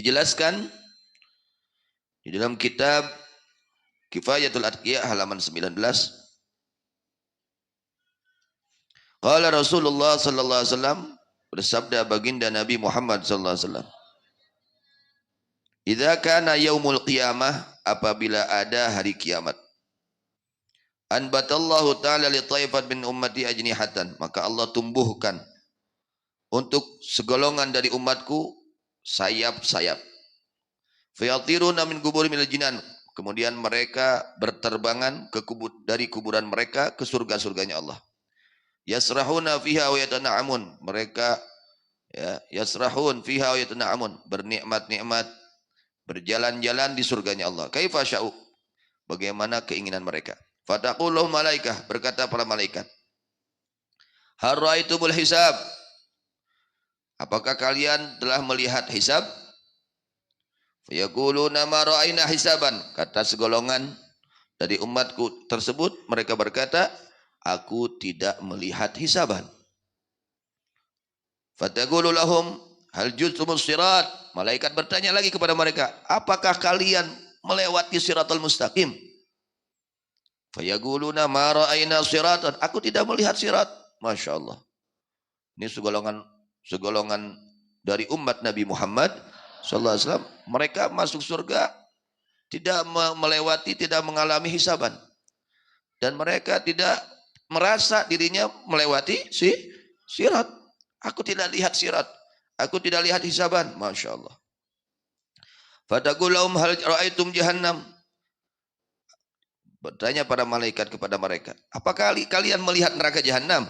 Dijelaskan di dalam kitab Kifayatul Atqiya halaman 19. Qala Rasulullah sallallahu alaihi wasallam, bersabda baginda Nabi Muhammad sallallahu alaihi wasallam, "Idza kana yaumul qiyamah, apabila ada hari kiamat, anbatallahu ta'ala li taifat min ummati ajnihatan, maka Allah tumbuhkan untuk segolongan dari umatku sayap-sayap. Fayatiruna min quburi minal jinan, kemudian mereka berterbangan dari kuburan mereka ke surga-surganya Allah. Yasrahuna fiha wa yatana'amun, mereka yasrahun fiha wa yatana'amun, bernikmat-nikmat, berjalan-jalan di surganya Allah. Kaifa sya'u, bagaimana keinginan mereka. Fataqulul malaikah, berkata para malaikat, hal ra'aitumul hisab, apakah kalian telah melihat hisab? Fayaquluna ma ra'aina hisaban, kata segolongan dari umatku tersebut, mereka berkata, aku tidak melihat hisaban. Fataqulu lahum hal juztumus sirat, malaikat bertanya lagi kepada mereka, apakah kalian melewati siratal mustaqim? Fayaquluna ma ra'aina siratan, aku tidak melihat sirat. Masya Allah. Ini segolongan dari umat Nabi Muhammad sallallahu alaihi wasallam, mereka masuk surga tidak melewati, tidak mengalami hisaban, dan mereka tidak merasa dirinya melewati sirat. Aku tidak lihat sirat, aku tidak lihat hisaban. Masya Allah. Fataqul lahum hal ra'aitum jahannam, bertanya para malaikat kepada mereka, apakah kalian melihat neraka jahanam?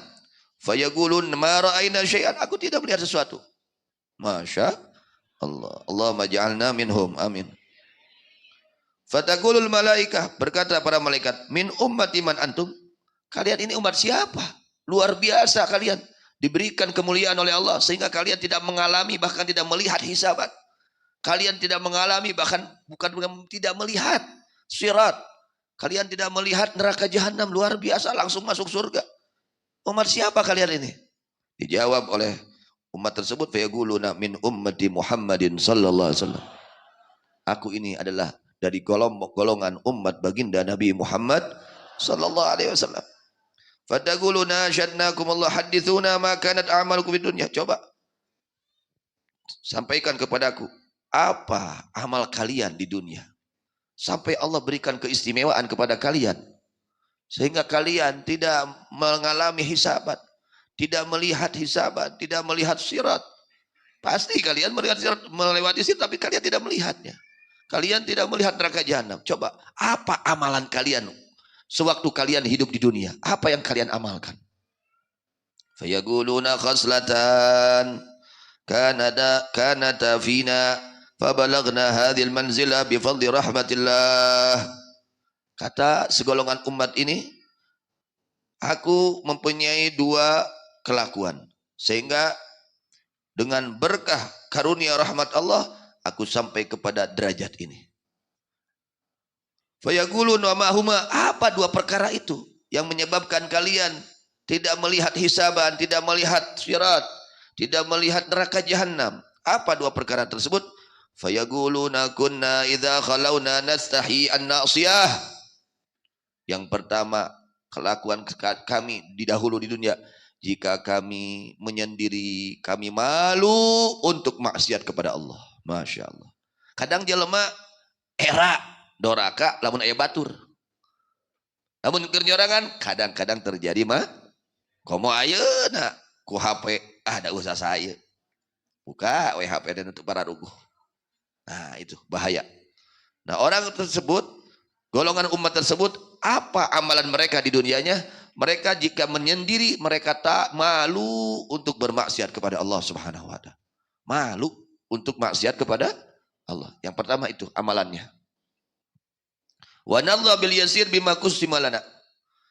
Fayaqulun ma ra'aina syai'an, aku tidak melihat sesuatu. Masya Allah. Allahumma ja'alna minhum, amin. Fataqulul malaikah, berkata para malaikat, min ummati man antum, kalian ini umat siapa? Luar biasa, kalian diberikan kemuliaan oleh Allah sehingga kalian tidak mengalami, bahkan tidak melihat hisaban. Kalian tidak mengalami, bahkan bukan tidak melihat sirat. Kalian tidak melihat neraka jahanam, luar biasa, langsung masuk surga. Umat siapa kalian ini? Dijawab oleh umat tersebut, fayaquluna min ummati Muhammadin sallallahu alaihi wasallam, aku ini adalah dari golongan umat baginda Nabi Muhammad sallallahu alaihi wasallam. Fataquluna syadnakumullah hadithuna ma kanat a'malukum fid dunya, coba sampaikan kepadaku apa amal kalian di dunia sampai Allah berikan keistimewaan kepada kalian sehingga kalian tidak mengalami hisaban, tidak melihat hisaban, tidak melihat sirat. Pasti kalian melihat sirat, melewati sirat, tapi kalian tidak melihatnya. Kalian tidak melihat neraka jahanam. Coba, apa amalan kalian sewaktu kalian hidup di dunia? Apa yang kalian amalkan? Fayaquluna khaslatan kanata fina fabalagna hadhil manzilah bifadli rahmatillah. Kata segolongan umat ini, aku mempunyai dua kelakuan, sehingga dengan berkah karunia rahmat Allah, aku sampai kepada derajat ini. Fayaqulun wa ma huma, apa dua perkara itu yang menyebabkan kalian tidak melihat hisaban, tidak melihat sirat, tidak melihat neraka jahanam? Apa dua perkara tersebut? Fayaquluna kunna idza khalawna nastahi an na'siyah. Yang pertama, kelakuan kami di dahulu di dunia, jika kami menyendiri, kami malu untuk maksiat kepada Allah. Masya Allah. Kadang jelema era doraka lamun aya batur, namun kernyorangan kadang-kadang terjadi mah komo ayeuna ku HP ada usaha saya buka HP dan untuk para ruguh. Nah itu bahaya. Nah orang tersebut, golongan umat tersebut, apa amalan mereka di dunianya? Mereka jika menyendiri, mereka tak malu untuk bermaksiat kepada Allah Subhanahu wa ta'ala. Malu untuk maksiat kepada Allah. Yang pertama itu amalannya. Wa nadha bil yasir bima qusima lana.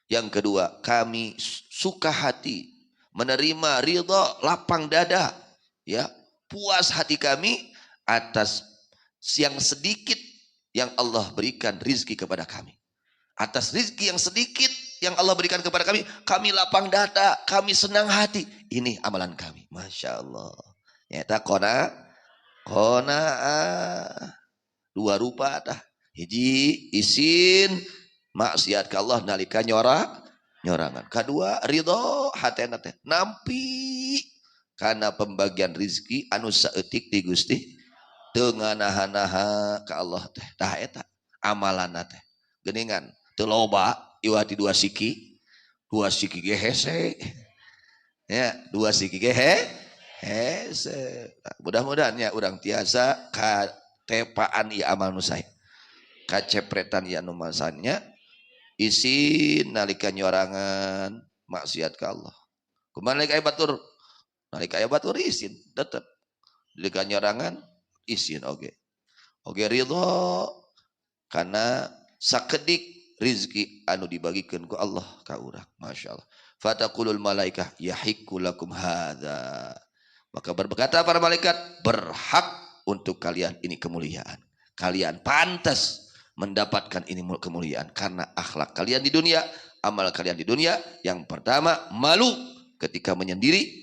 Yang kedua, kami suka hati menerima ridha, lapang dada, ya, puas hati kami atas yang sedikit yang Allah berikan rizki kepada kami. Atas rizki yang sedikit yang Allah berikan kepada kami, kami lapang dada, kami senang hati. Ini amalan kami. Masya Allah. Nyata qanaah. Dua rupa tah. Hiji izin maksiat ka Allah nalika nyorangan. Kedua ridho hatena teh nampi karena pembagian rizki anu saeutik di Gusti teu nganaha-naha ka Allah teh. Tah eta amalanna teh. Geuningan teu loba iwati dua siki ge hese. Ya, dua siki ge hese. Mudah-mudahan ya urang tiasa katepaan ieu amal nu sae. Kacepretan ieu anu masanya isin nalika nyorangan maksiat ka Allah. Kumaha nalika batur? Nalika aya batur isin tetep. Nalika nyorangan isin oge. Oge ridho karena sakedik rizki anu dibagikeun ku Allah ka urang. Masyaallah. Fataqulul malaikah yahiqqu lakum hadza. Maka berkata para malaikat, berhak untuk kalian ini kemuliaan. Kalian pantas mendapatkan ini kemuliaan karena akhlak kalian di dunia, amal kalian di dunia. Yang pertama malu ketika menyendiri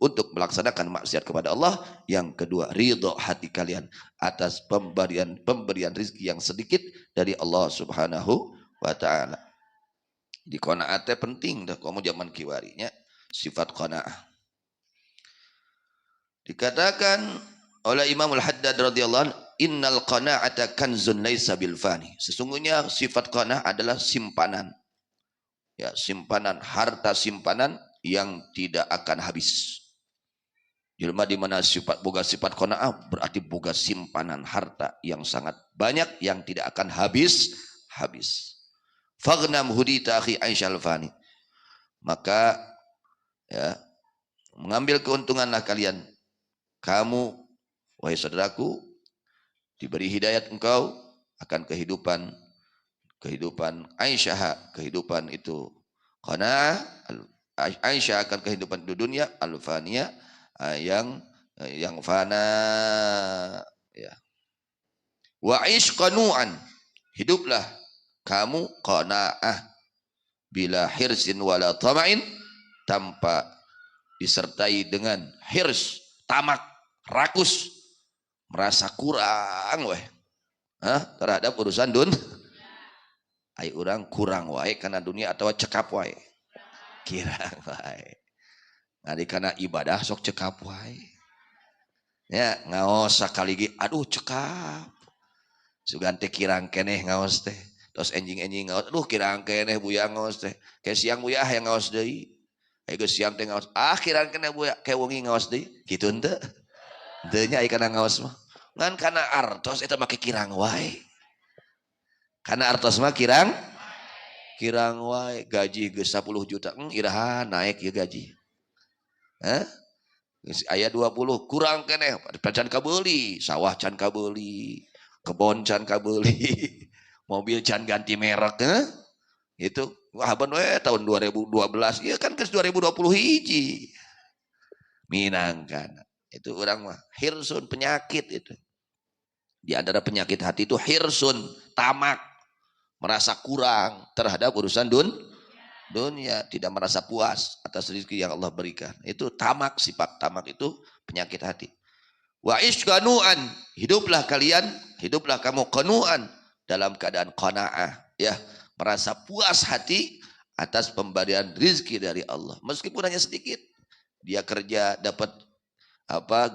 untuk melaksanakan maksiat kepada Allah. Yang kedua ridho hati kalian atas pemberian rizki yang sedikit dari Allah subhanahu wa ta'ala. Di qanaah teh penting dah kamu zaman kiwarinya sifat qanaah. Dikatakan oleh Imam Al-Haddad radhiyallahu anhu, innal qanaa'ata kanzun laisa bil fani. Sesungguhnya sifat qanaah adalah simpanan. Ya, simpanan, harta simpanan yang tidak akan habis. Jelema di mana boga sifat qanaah berarti boga simpanan harta yang sangat banyak yang tidak akan habis. Faghnam hudita akhi aisyal fani. Maka ya, mengambil keuntunganlah kalian. Kamu wahai saudaraku diberi hidayat engkau akan kehidupan Aisyah, kehidupan itu qanaah. Aisyah akan kehidupan di dunia al-faniyah yang fana ya. Wa aish qanu'an, hiduplah kamu qanaah bila hirsin wala tama'in, tanpa disertai dengan hirs, tamak, rakus, merasa kurang terhadap urusan ai urang kurang wae kana dunia atau cekap wae. Kirang wae. Ngari kana ibadah sok cekap wae. Ya, ngaos sakali ge aduh cekap. Sugan teh kirang keneh ngaos teh. Tos enjing-enjing ngaos, aduh kirang keneh buya ngaos teh. Ke siang buya hayang ngaos deui. Aya siang teh ngaos, kirang keneh buya ke wengi ngaos deui. Kitu henteu. Teu nya aya kana ngaos mah. Ngan kana artos eta make kirang wae. Kana artos mah kirang wae, gaji geus 10 juta. Iraha naik ya gaji. Aya 20 kurang keneh, can kabeuli, sawah can kabeuli, kebon can kabeuli, mobil can ganti merek, itu haban we tahun 2012, ya kan ke 2020 hiji. Minangkan itu orang mah hirsun, penyakit itu. Di antara penyakit hati itu hirsun, tamak, merasa kurang terhadap urusan dunia, tidak merasa puas atas rezeki yang Allah berikan. Itu tamak, sifat tamak itu penyakit hati. Wa ishqanu'an, hiduplah kamu qanu'an, dalam keadaan qanaah, ya, merasa puas hati atas pemberian rezeki dari Allah. Meskipun hanya sedikit, dia kerja dapat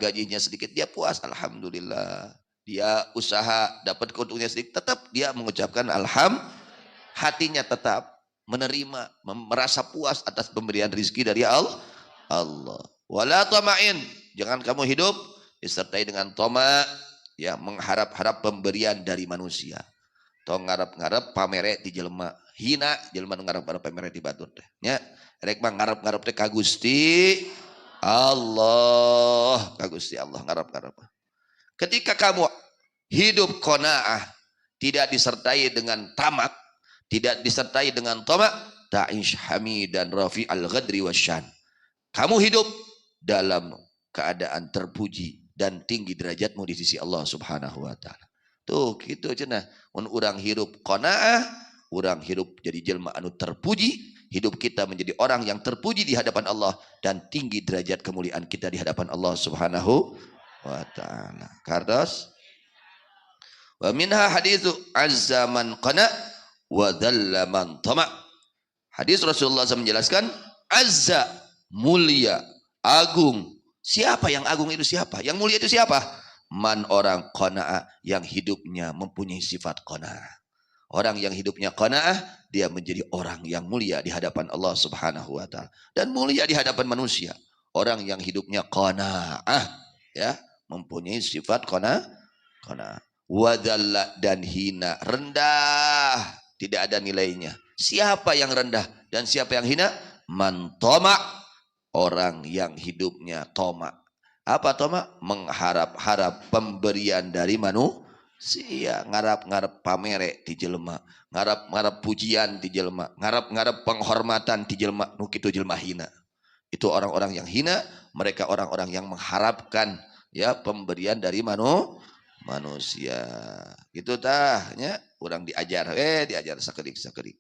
gajinya sedikit, dia puas, alhamdulillah. Dia usaha dapat keuntungannya sedikit, tetap dia mengucapkan hatinya tetap menerima, merasa puas atas pemberian rizki dari Allah. Wala tama'in, jangan kamu hidup disertai dengan toma, ya, mengharap-harap pemberian dari manusia. Tong ngarep-ngarep pamere di jelema, hina jelema ngarep-ngarep pamere di batur teh. Nya, rek mah ngarep-ngarep teh ka Gusti Allah, ka Gusti Allah ngarep-ngarep. Ketika kamu hidup qanaah, tidak disertai dengan tamak, tidak disertai dengan tamak, ta'ish hamidan rafi al-ghadri wasyan. Kamu hidup dalam keadaan terpuji dan tinggi derajatmu di sisi Allah Subhanahu wa taala. Tuh gitu cenah. Mun urang hidup qanaah, urang hidup jadi jelma anu terpuji, hidup kita menjadi orang yang terpuji di hadapan Allah dan tinggi derajat kemuliaan kita di hadapan Allah Subhanahu wa ta'ala. Kartos. Wa minha haditsu azza man qana wa dhalla man tama. Hadis Rasulullah SAW menjelaskan azza, mulia, agung. Siapa yang agung itu siapa? Yang mulia itu siapa? Man, orang qana'a, yang hidupnya mempunyai sifat qana'a. Orang yang hidupnya qanaah, dia menjadi orang yang mulia di hadapan Allah Subhanahu wa taala dan mulia di hadapan manusia. Orang yang hidupnya qanaah, ya, mempunyai sifat qanaah. Wadalla, dan hina, rendah, tidak ada nilainya. Siapa yang rendah dan siapa yang hina? Man tama, orang yang hidupnya toma. Apa toma? Mengharap-harap pemberian dari manusia. Ngarap-ngarap pamere di jelema, ngarap-ngarap pujian di jelema, ngarap-ngarap penghormatan di jelema, nu kitu jelema hina. Itu orang-orang yang hina, mereka orang-orang yang mengharapkan, ya, pemberian dari manusia. Gitu tah nya, urang diajar sakedik-sakedik.